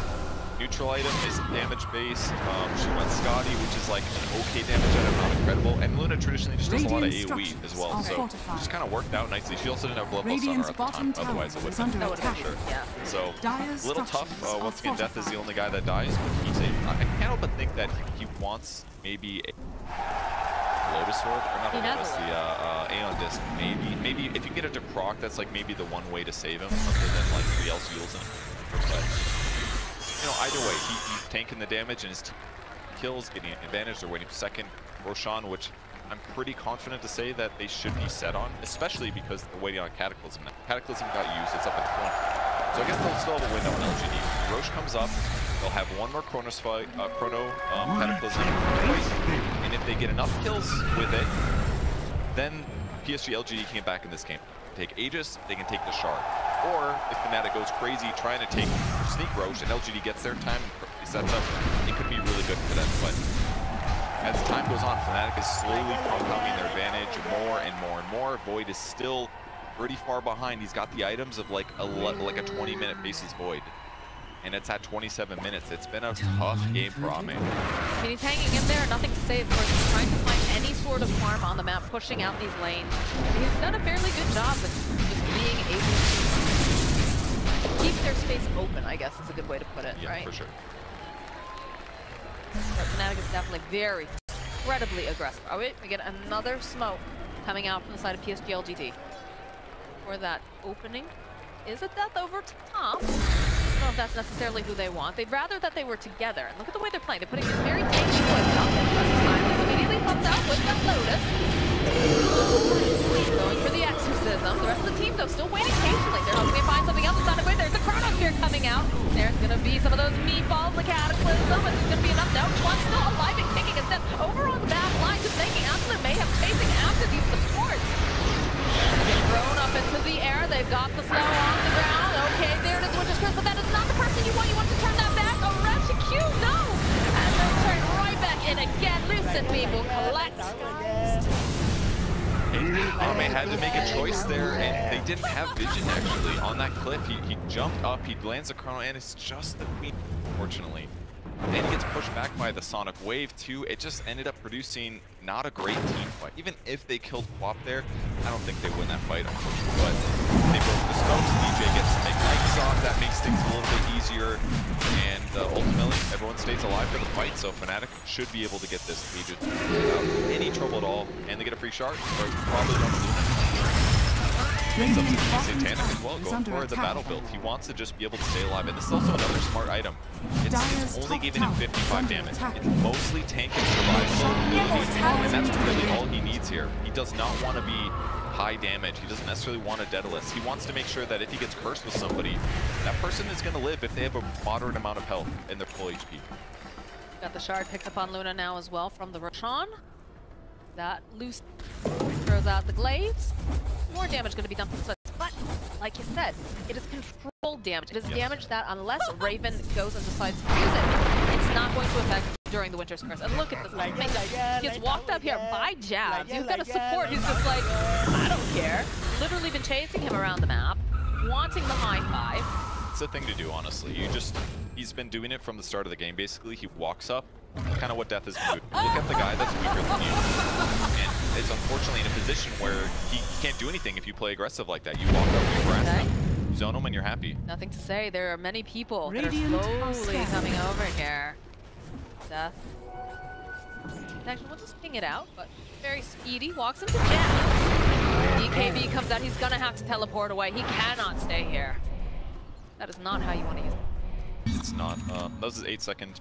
neutral item is damage based. She went Scotty, which is like an okay damage item, not incredible. And Luna traditionally just does a lot of Radiant AoE as well, structures so are fortified. it just kind of worked out nicely. She also didn't have Blood Bolt on her Radiant's at the time, bottom tower otherwise it would is have been under for attack. sure. Yeah. So Dire's a little tough. structures are Once again, Death is the fortified. only guy that dies, but he's a. I can't help but think that he wants maybe a Lotus Sword, or not a He has Lotus, a the Aeon Disc. Maybe if you can get it to proc, that's like maybe the one way to save him, other than like somebody else heals him. But you know, either way, he's tanking the damage and his kills, getting an advantage. They're waiting for second. Roshan, which I'm pretty confident to say that they should be set on, especially because they're waiting on Cataclysm now. Cataclysm got used, it's up at 20. So I guess they'll still have a window on LGD. Roche comes up, they'll have one more Chrono Cataclysm fight, and if they get enough kills with it, then PSG LGD can get back in this game. They can take Aegis, they can take the Shard. Or if Fnatic goes crazy trying to take Sneak Roche and LGD gets their time and sets up, it could be really good for them. But as time goes on, Fnatic is slowly compounding their advantage more and more and more. Void is still pretty far behind. He's got the items of like a 20-minute Faces Void. And it's at 27 minutes. It's been a tough game for Ame. I mean, he's hanging in there, nothing to say, of course. He's trying to find any sort of farm on the map, pushing out these lanes. And he's done a fairly good job with just being able to keep their space open, I guess is a good way to put it, Yeah, right? for sure. But Fnatic is definitely very, incredibly aggressive. Oh wait, we get another smoke coming out from the side of PSG LGD. For that opening is a death over to top. I don't know if that's necessarily who they want. They'd rather that they were together. And look at the way they're playing. They're putting this very tanky Void up. Silence immediately comes out with that Lotus. Going for the Exorcism. The rest of the team, though, still waiting patiently. They're hoping to find something else. It's not a way. There's the Chrono Sphere coming out. There's going to be some of those meatballs, the Cataclysm. It's going to be enough. No, one's still alive and kicking instead. Over on the back line, just making absolute mayhem, chasing after these supports. Get thrown up into the air. They've got the slow on the ground. Okay, there it is, Winter's Curse, but that is not the person you want. You want to turn that back. Oh, Ratchet Q, no! And they'll turn right back in again. Lucid Beam will collect. Ame had to make a choice there, and they didn't have vision actually on that cliff. He jumped up, he lands a Chrono, and it's just the Queen, unfortunately. And he gets pushed back by the Sonic Wave too. It just ended up producing not a great team fight. Even if they killed Quap there, I don't think they win that fight, unfortunately. But they broke the smokes. DJ gets to make Nikes off. That makes things a little bit easier. And ultimately, everyone stays alive for the fight. So Fnatic should be able to get this Aegis without any trouble at all. And they get a free shard, or probably don't lose it. It's up to Radiant bottom Satanic as tower well, is going under for the attack. battle build. He wants to just be able to stay alive, and this is also another smart item. It's Dire's only top giving him tower 55 is damage. under It's mostly tank and survival ability, and that's really all he needs here. He does not want to be high damage. He doesn't necessarily want a Daedalus. He wants to make sure that if he gets cursed with somebody, that person is going to live if they have a moderate amount of health and they're full HP. Got the shard picked up on Luna now as well from the Roshan. That loose throws out the glaives. More damage going to be done from Swift, but like you said, it is controlled damage. It is damage that unless Raven goes and decides to use it, it's not going to affect during the Winter's Curse. And look at this. He gets walked up here by jabs. You've got a support who's just like, I don't care. Literally been chasing him around the map, wanting the high five. It's a thing to do, honestly. He's been doing it from the start of the game, basically. He walks up, kind of what Death is doing. Look at the guy that's weaker than you. And is unfortunately in a position where he can't do anything if you play aggressive like that. You walk up, you harass him, you zone him, and you're happy. Nothing to say. There are many people Radiant that are are slowly scattered. coming over here. Death. Actually, we'll just ping it out, but very speedy. Walks into jams. DKB comes out. He's gonna have to teleport away. He cannot stay here. That is not how you want to use it. It's not. That was his 8-second.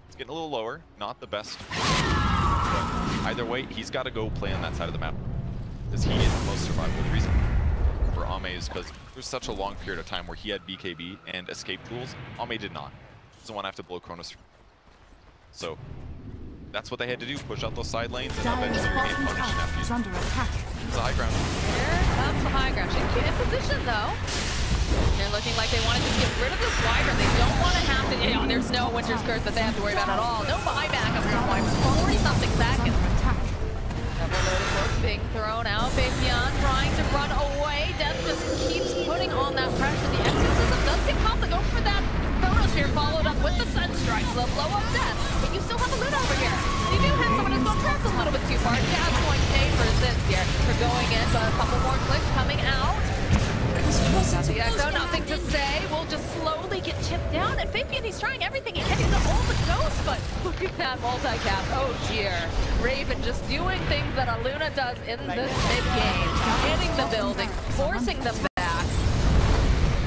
It's getting a little lower. Not the best. But either way, he's got to go play on that side of the map. Because he is the most survivable. The reason for Ame is because there's such a long period of time where he had BKB and escape tools. Ame did not. Doesn't want to have to blow Kronos. So that's what they had to do. Push out those side lanes and Dire's eventually regain bottom punish tower is after under attack. it's a high ground. Here comes the high ground. Shinju in position though. They're looking like they want to just get rid of this Wyvern. They don't want to have to, there's no Winter's Curse that they have to worry about at all. No buyback of your Wyvern. 40-something seconds. Double load of course being thrown out. Fabian trying to run away. Death just keeps putting on that pressure. The exorcism does get caught. They go for that Kronos here, followed up with the Sun Strikes. The blow up Death. But you still have a lid over here. You do have someone who's going to press a little bit too far. Jab's going to pay for this here. For going in, but a couple more clicks coming out. Got the Echo, nothing to say. We'll just slowly get chipped down. And Fabian, he's trying everything he can. He's to hold the ghost, but look at that multicap. Oh dear. Raven just doing things that Aluna does in this mid-game. Hitting the building, forcing them back.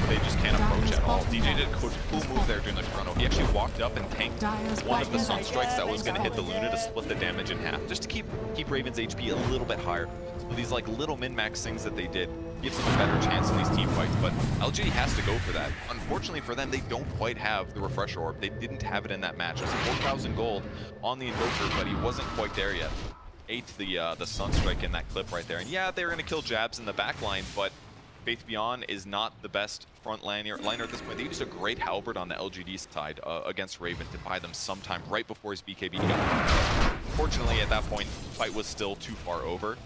They just can't approach at all. DJ did a cool move there during the chrono. He actually walked up and tanked one of the Sun Strikes that was going to hit the Luna to split the damage in half, just to keep Raven's HP a little bit higher. So these like little min-max things that they did gives them a better chance in these team fights, but LG has to go for that. Unfortunately for them, they don't quite have the Refresher Orb. They didn't have it in that match. There's 4,000 gold on the Invoker, but he wasn't quite there yet. Ate the Sunstrike in that clip right there. And yeah, they were going to kill Jabs in the back line, but Faith Beyond is not the best front liner at this point. They used a great halberd on the LGD side against Raven to buy them sometime right before his BKB got. Unfortunately, at that point, the fight was still too far over.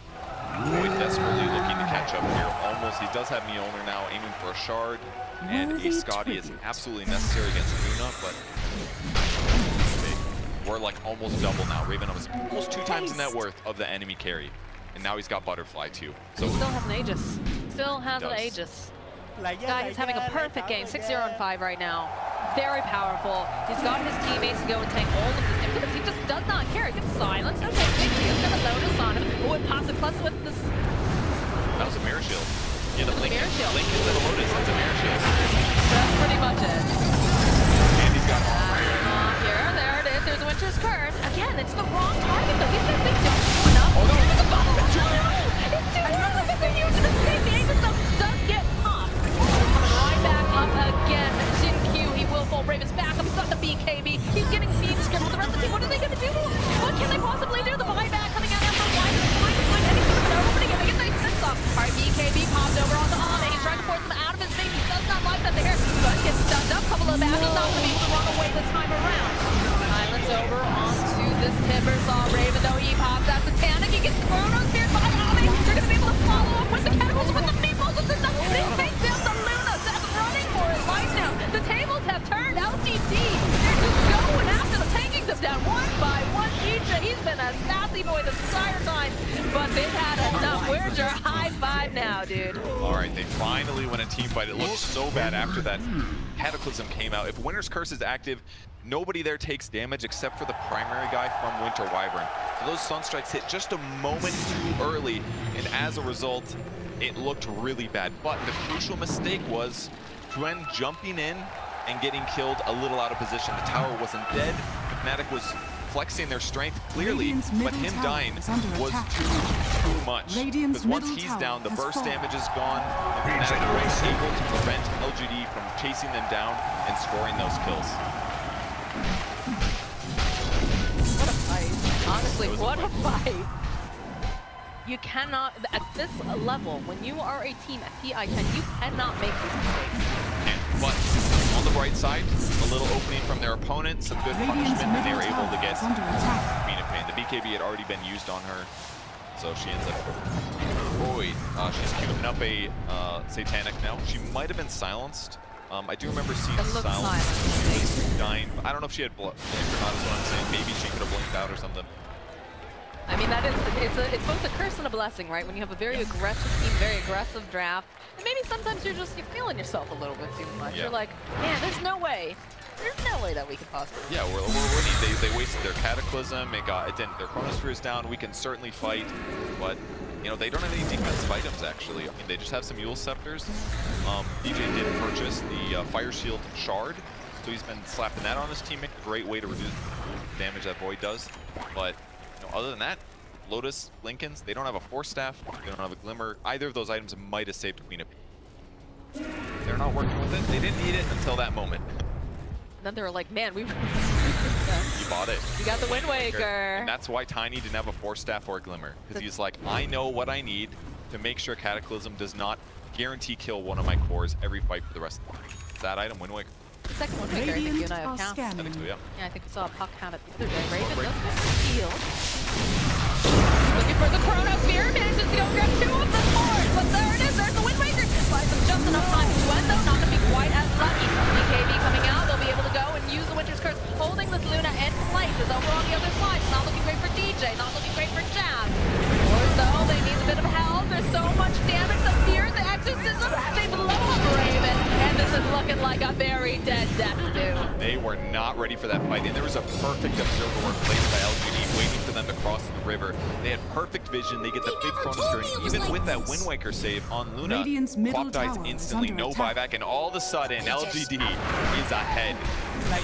Void desperately looking to catch up here. Almost, he does have Mjolnir now, aiming for a shard, and a Scotty is absolutely necessary against Luna, but we're like almost double now. Raven was almost 2 times the net worth of the enemy carry, and now he's got Butterfly too. So Still has an Aegis. Still has an Aegis. Guy is having a perfect game, 6-0-5 right now. Very powerful. He's got his teammates to go and tank all of this. Look at this, he just does not care. He gets silenced. Okay, big deal. He's gonna Lotus on him. Oh, and pops it plus with this. that was a Mirror Shield. Yeah, the Blink Mirror Shield. instead of Lotus, that's a Mirror Shield. That's pretty much it. And he's got Here, there it is. There's a Winter's Curse. Again, it's the wrong target though. These guys think don't do enough. Oh, no. It's a bubble. It's too early. It's a huge mistake. The Aegis though does get popped. Coming right back up again. Jin Q, he will fall. Raven's back up. He's got the BKB. He's getting beam stripped. The rest of the team, what are they gonna do? What can they possibly do? The buyback coming out after one. He's going to opening it. They get their six off. Alright, BKB popped over on the Ame. He's trying to force them out of his base. He does not like that there. But gets stunned up. Couple of back. He's not gonna be able to run away this time around. Islands over onto this Timbersaw. Raven though, he pops out the Titanic. He gets Kronos here by Ame. They're gonna be able to follow up with the chemicals, with the meatballs, with the stuff. They face down the Luna. That's running for his life now. The tables have turned. LTD. They're just going after the tanking them down one by one each. He's been a sassy boy this entire time, but they've had enough. Where's your high five now, dude? All right, they finally win a team fight. It looked so bad after that Cataclysm came out. If Winter's Curse is active, nobody there takes damage except for the primary guy from Winter Wyvern. So those Sunstrikes hit just a moment too early, and as a result, it looked really bad. But the crucial mistake was Gwen jumping in and getting killed a little out of position. The tower wasn't dead. Fnatic was flexing their strength clearly, but him dying was too much. Because once he's down, the burst damage is gone, and Fnatic was able to prevent LGD from chasing them down and scoring those kills. What a fight. Honestly, what a fight. You cannot, at this level, when you are a team at TI10, you cannot make these mistakes. But on the bright side, a little opening from their opponent, some good punishment, and they were able to get Queen of Pain. The BKB had already been used on her, so she ends up Void. She's queuing up a Satanic now. She might have been silenced. I do remember seeing silence. She was dying. I don't know if she had blinked or not, is what I'm saying. Maybe she could have blinked out or something. I mean, that is, it's both a curse and a blessing, right? When you have a very aggressive team, very aggressive draft, and maybe sometimes you're feeling yourself a little bit too much. Yeah. You're like, man, there's no way that we can possibly. Yeah, we're winning. They wasted their Cataclysm. It didn't. Their Chronosphere is down. We can certainly fight, but you know they don't have any defensive items actually. I mean, they just have some Eul Scepters. DJ did purchase the Fire Shield Shard, so he's been slapping that on his teammate. Great way to reduce the damage that Void does, but. Other than that, Lotus, Linken's, they don't have a Force Staff, they don't have a Glimmer. Either of those items might have saved Queen of Pain. They're not working with it. They didn't need it until that moment. Then they were like, man, we You bought it. You got the Wind Waker. And that's why Tiny didn't have a Force Staff or a Glimmer. Because he's like, I know what I need to make sure Cataclysm does not guarantee kill one of my cores every fight for the rest of the time. It's that item, Wind Waker. The second one, I think you and I have cast. I think so, yeah. Yeah, I think we saw a Puck have it the other day. Raven does get the shield. Looking for the Chronosphere, manages to go grab two of the fours, but there it is, there's the Wind Waker. Buys them just enough time to end though, not gonna be quite as lucky. BKB coming out, they'll be able to go and use the Winter's Curse, holding this Luna in place. Is over on the other side, it's not looking great for DJ, not looking great for Jazz. Or though, they need a bit of help, there's so much damage that fears the Exorcism, they blow up Raven, and this is looking like a very dead Death Doom. They were not ready for that fight, and there was a perfect observer work placed by LGD, waiting for them to cross the river. They had perfect vision, they get the big Chronosphere, and even with that Wind Waker save on Luna, Quap dies instantly, no buyback, and all of a sudden, LGD is ahead.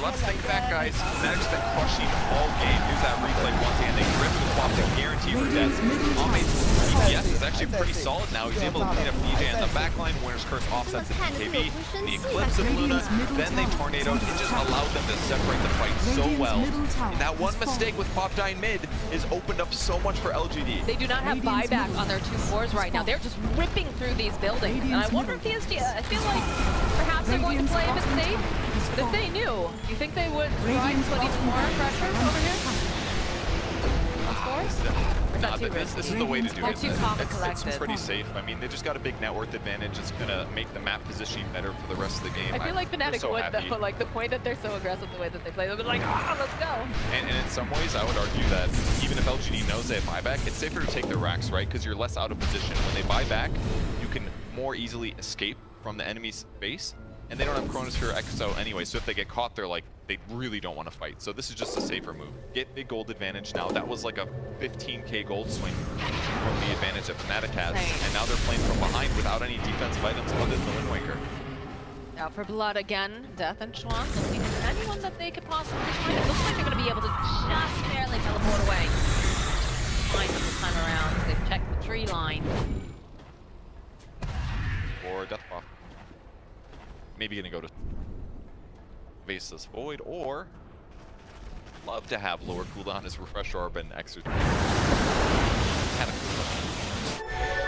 Let's think back, guys. Fnatic's been crushing all game. Here's that replay once again. They grip the Quap to guarantee for death. Ame's DPS is actually pretty solid now. He's able to clean up DJ in the backline. Winter's Curse offsets the BKB. The Eclipse of Luna, then they tornadoed. It just allowed them to separate the fight so well. And that one mistake with Quap dying mid has opened up so much for LGD. They do not have buyback on their 2-4s right now. They're just ripping through these buildings. And I wonder if PSG, I feel like perhaps they're going to play a bit safe. But if they knew, do you think they would try to put even more pressure over here? On scores? This is the way to do it. Too calm and collected. It's pretty safe. I mean, they just got a big net worth advantage. It's going to make the map positioning better for the rest of the game. I feel like Fnatic would, though. Like, the point that they're so aggressive the way that they play, they'll be like, ah, let's go. And in some ways, I would argue that even if LGD knows they have buyback, it's safer to take their racks, right? Because you're less out of position. When they buy back, you can more easily escape from the enemy's base. And they don't have Chronosphere Exo anyway, so if they get caught, they're like, they really don't want to fight. So this is just a safer move. Get big gold advantage now. That was like a 15k gold swing from the advantage that Fnatic has. And now they're playing from behind without any defensive items other than the Wind Waker. Out for blood again. Death and Schwan looking for anyone that they could possibly find. It looks like they're going to be able to just barely teleport away. Find them this time around. They've checked the tree line. Or Deathclaw. Maybe gonna go to Vasis Void, or love to have lower cooldown as Refresh Orb and Exorcism.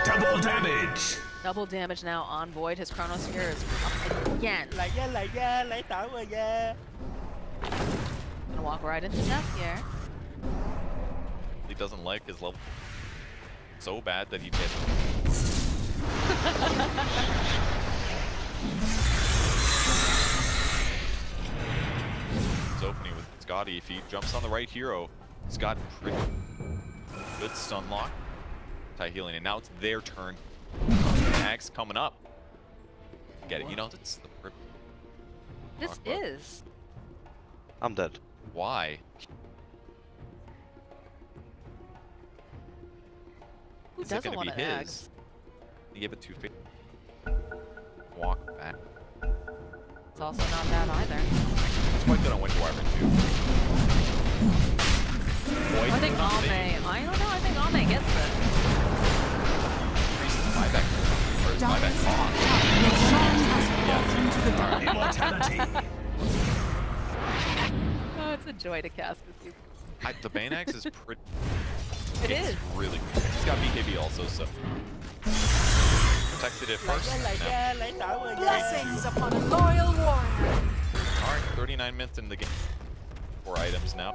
Double damage! Double damage now on Void. His Chronosphere is up again. Gonna walk right into death here. He doesn't like his level so bad that he did. Opening with Scotty. If he jumps on the right hero, he's got pretty good stun lock. Healing, and now it's their turn. Axe coming up. Get it? You know, that's the perfect. This is. I'm dead. Why? Who doesn't want an axe? He gave it 2 feet. Walk back. It's also not bad either. It's quite good on Wind Wyvern too. Boy, I think not Ame, I don't know, I think Ame gets it. increases buyback. Or his buyback cost. Immortality. Oh, it's a joy to cast with you. The Banax is pretty. It it's is. really good. He's got BKB also, so. Protected it first. Now. Blessings upon a loyal warrior. Alright, 39 minutes in the game. 4 items now.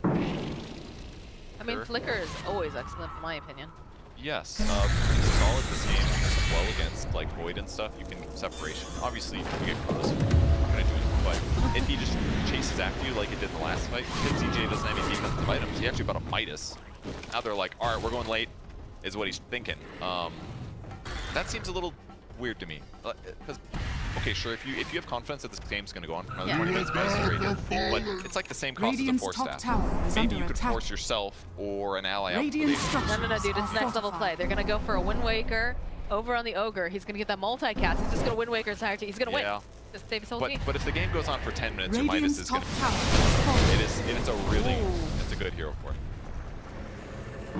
I mean, Flicker is always excellent in my opinion. Yes, pretty solid this game as well against like Void and stuff. You can get separation. Obviously, you get Kronos, you're gonna do it, but if he just chases after you like it did in the last fight, because CJ doesn't have any defensive items, he actually bought a Midas. Now they're like, all right, we're going late, is what he's thinking. That seems a little weird to me, because okay, sure, if you have confidence that this game's gonna go on for another 20 minutes, Midas is rated, but it's like the same cost as a Radiant's force top staff. tower is Maybe under you could attack. force yourself or an ally out. Radiant structures No, dude, it's next level play. They're gonna go for a Wind Waker over on the Ogre. He's gonna get that multi-cast. He's just gonna Wind Waker his entire team. He's gonna win. Just save his whole team. But if the game goes on for 10 minutes, your Midas Radiant's is top gonna. tower is falling. It's a really, it's a good hero for it.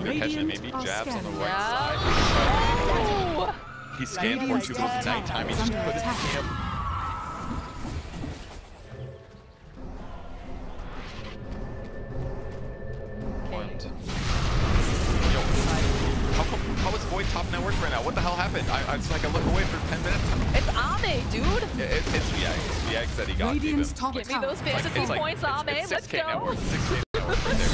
They're catching it, Radiant maybe are jabs on the scanning. right Yeah. side. Oh! He scanned towards you both at nighttime. He just Under put it in attack. him. And yo, how is Void top network right now? What the hell happened? It's like I look away for 10 minutes. It's Ame, dude! It's VX that he got. Radiant's Gave him. top Give me tower. those fantasy points, Ame. It's Let's 6K go! network. 6K network right there.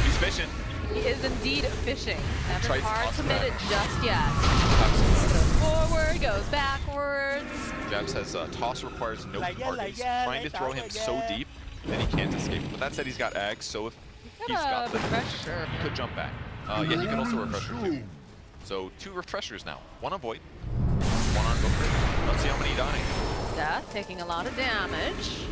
He's fishing. He is indeed fishing. Never Tries to hard toss committed back. just yet. Goes forward, goes backwards. Jabs has toss requires no target. He's trying to throw him so deep that he can't escape. But that said, he's got Ags, so if he's got the refresher. he could jump back. Yeah, he can also refresher too. So 2 refreshers now. 1 on Void, 1 on Booker. Let's see how many die. Death taking a lot of damage.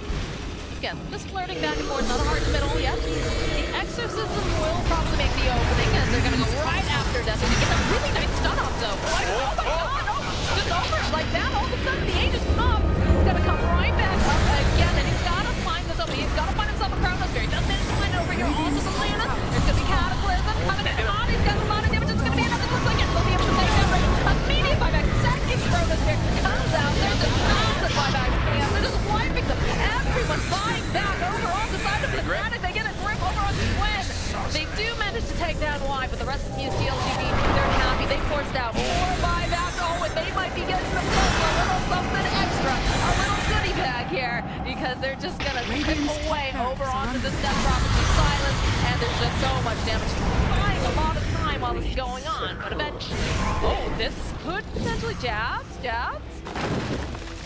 Again, just flirting back and forth, not a hard middle yet. The Exorcism will probably make the opening as they're gonna go right after Death. And he gets a really nice stun off though. Like, oh my god, no! Just over like that, all of a sudden the Aegis come up. He's gonna come right back up again, and he's gotta find this opening. He's gotta find himself a Chronos Spear. He does manage to find it over here onto the Luna. There's gonna be Cataclysm coming in on. He's got a lot of damage. It's gonna be another looks like it. They'll be able to take down right. Immediate buyback. Second Chronos Spear comes out. There's just massive buybacks. And they're just wiping them. Everyone's buying back over on the side of the Fnatic. They get a grip over on Twin. They do manage to take down Y, but the rest of the UCLGB, they're happy. They forced out 4 buybacks. Oh, and they might be getting a little something extra. A little goodie bag here, because they're just gonna chip away over onto this Death Prophet with silence, and there's just so much damage. Buying a lot of time while this is going on, but eventually, oh, this could potentially jabs.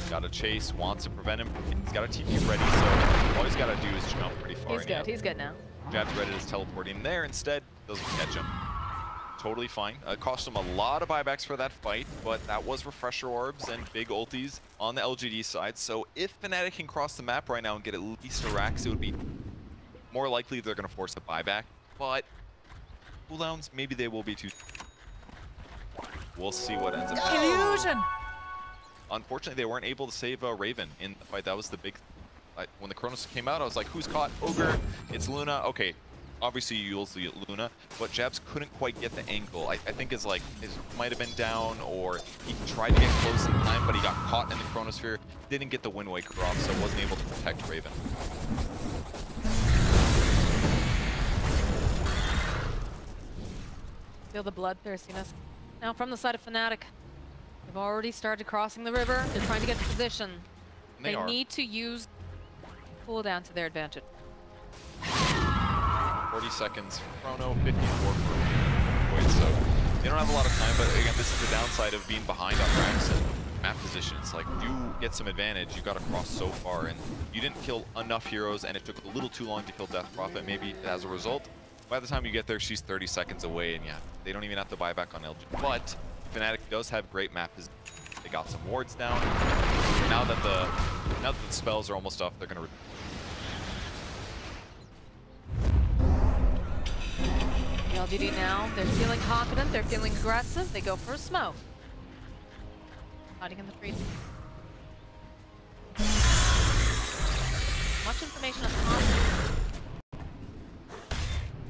Got to chase, wants to prevent him. He's got a TP ready, so all he's got to do is jump pretty far. He's good now. Jab's ready to teleport in there. Instead, doesn't catch him. Totally fine. Cost him a lot of buybacks for that fight, but that was refresher orbs and big ultis on the LGD side. So if Fnatic can cross the map right now and get at least a Rax, it would be more likely they're going to force a buyback. But cooldowns, maybe they will be too. We'll see what ends up happening. Illusion. Unfortunately, they weren't able to save Raven in the fight. That was the big. When the Chronos came out, I was like, "Who's caught? Ogre? It's Luna." Okay, obviously you'll see Luna, but Jabs couldn't quite get the angle. I think his might have been down, or he tried to get close in time, but he got caught in the Chronosphere. Didn't get the Wind Waker off, so wasn't able to protect Raven. Feel the bloodthirstiness. Now from the side of Fnatic, they've already started crossing the river. They're trying to get to position. They need to use cooldown to their advantage. 40 seconds for Chrono, 54 for Void, so they don't have a lot of time, but again, this is the downside of being behind on Rax and map position. It's like, you get some advantage, you got to cross so far, and you didn't kill enough heroes, and it took a little too long to kill Death Prophet. Maybe as a result, by the time you get there, she's 30 seconds away, and yeah, they don't even have to buy back on LG. But Fnatic does have great map position. They got some wards down. Now that the spells are almost off, they're gonna. LGD now, they're feeling confident, they're feeling aggressive, they go for a smoke. Hiding in the trees. Much information as possible.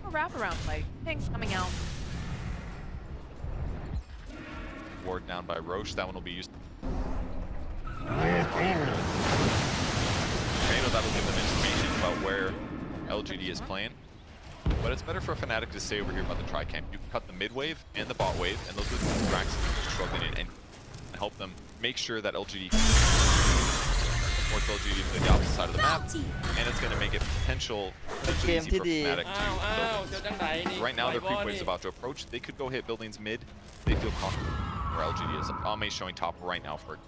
A wraparound fight. Things coming out. Ward down by Roche. That one will be used. That'll give them information about where LGD is playing. But it's better for a Fnatic to stay over here by the tri-camp. You can cut the mid wave and the bot wave, and those are the tracks that are struggling in, and help them make sure that LGD supports LGD to the opposite side of the map, and it's going to make it potentially easy for Fnatic to build. Right now, their creep wave is about to approach. They could go hit buildings mid. They feel confident where LGD is. Ame showing top right now for it.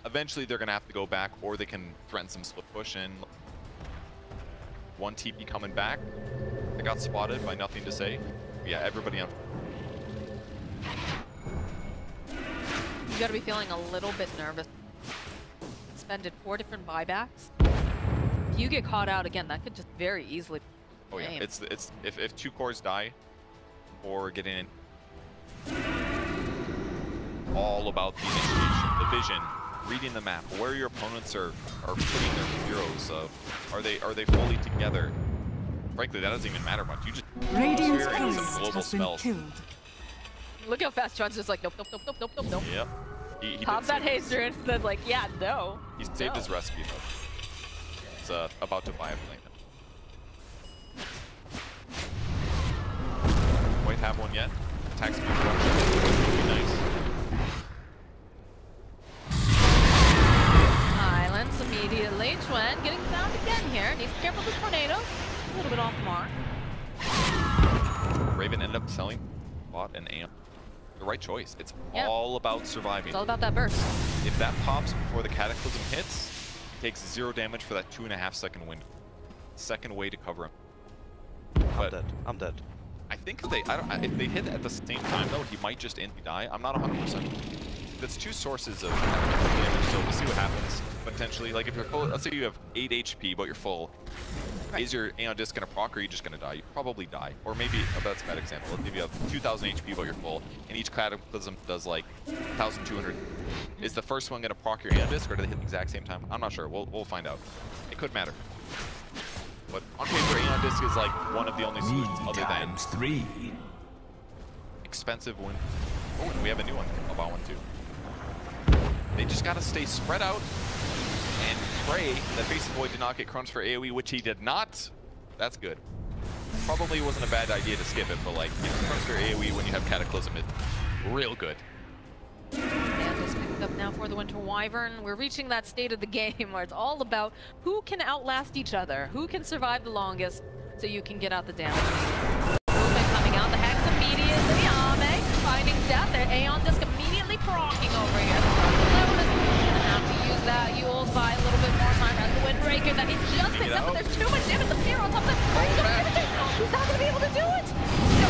Eventually, they're going to have to go back, or they can threaten some split push. And one TP coming back. They got spotted by Nothing to Say. Yeah, everybody on. You gotta be feeling a little bit nervous. Spended 4 different buybacks. If you get caught out again, that could just very easily. Oh yeah, it's if 2 cores die, or getting in. All about the initiation, the vision, reading the map, where your opponents are putting their heroes. Are they fully together? Frankly, that doesn't even matter much. You just Radiant's some priest global has been spells. killed. Look how fast John's just like, nope, nope, nope, nope, nope, nope, nope. Yep. He Pops that haster and then like, yeah, no. He's saved his recipe though. It's about to buy a plane. Quite have one yet. Attack speed reduction would be nice. Silence immediately. Twin getting found again here. Needs to be careful with this tornado. A little bit off mark. Raven ended up selling bot and amp. The right choice. It's all about surviving. It's all about that burst. If that pops before the Cataclysm hits, it takes 0 damage for that 2.5 second window. Second way to cover him. I'm dead. I'm dead. I think if they hit at the same time though, he might just instantly die. I'm not 100%. That's 2 sources of damage, so we'll see what happens. Potentially, like if you're full, let's say you have 8 HP, but you're full. Right. Is your Aeon Disc gonna proc, or are you just gonna die? You probably die. Or maybe, that's a bad example. Let's say you have 2,000 HP, but you're full, and each Cataclysm does like 1,200. Is the first one gonna proc your Aeon Disc, or do they hit the exact same time? I'm not sure. We'll find out. It could matter. But on paper, Aeon Disc is like one of the only solutions other than 3 expensive win. Oh, and we have a new one. I'll buy one too. They just gotta stay spread out and pray that Basic Boy did not get Crones for AoE, which he did not. That's good. Probably wasn't a bad idea to skip it, but like, you know, Crones for AoE when you have Cataclysm is real good. And just picked up now for the Winter Wyvern. We're reaching that state of the game where it's all about who can outlast each other, who can survive the longest, so you can get out the damage. Movement coming out, the Hex immediately, Ame finding death, their Aeon Disc immediately procking over here. Gonna have to use that Yule's by a little bit more time as the Windbreaker that he just picked up, but there's too much damage. The Fear on top of it. He's not gonna be able to do it. No,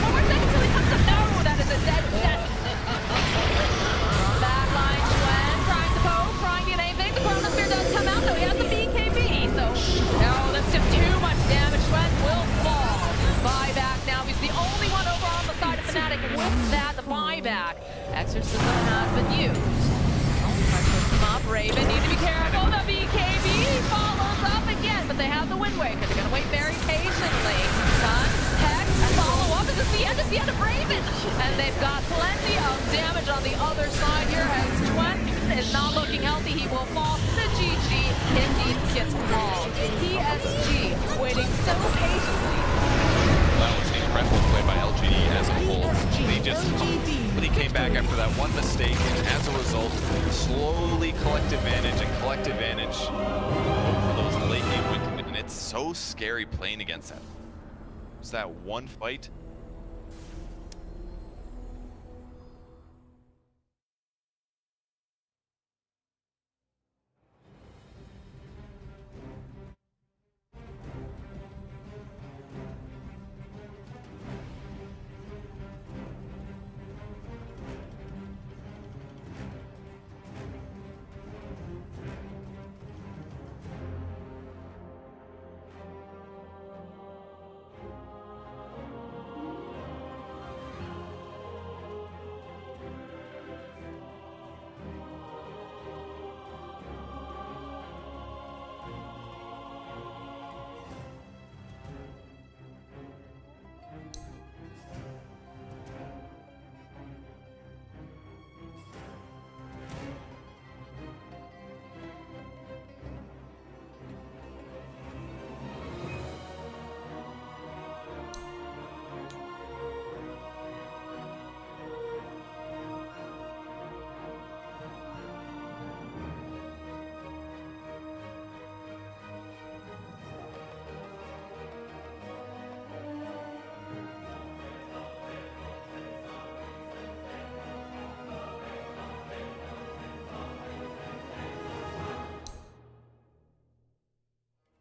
1 more second until he comes up. No, that is a dead death. Backline, Gwen trying to poke, trying to get anything. The Chronosphere does come out, though. He has the BKB, so no, that's just too much damage. Gwen will fall. Buyback now. He's the only one over on the side of Fnatic with that buyback. Exorcism has been used. Raven, need to be careful. The BKB follows up again, but they have the Wind Waker. They're going to wait very patiently. Sun, Hex, follow up. Is this the end? It's the end of Raven. And they've got plenty of damage on the other side here as Twin is not looking healthy. He will fall. The GG indeed gets called. PSG waiting so patiently. That was an incredible play by LGD as a whole. They came back after that one mistake, and as a result, slowly collect advantage for those late game wins. And it's so scary playing against that. It's that one fight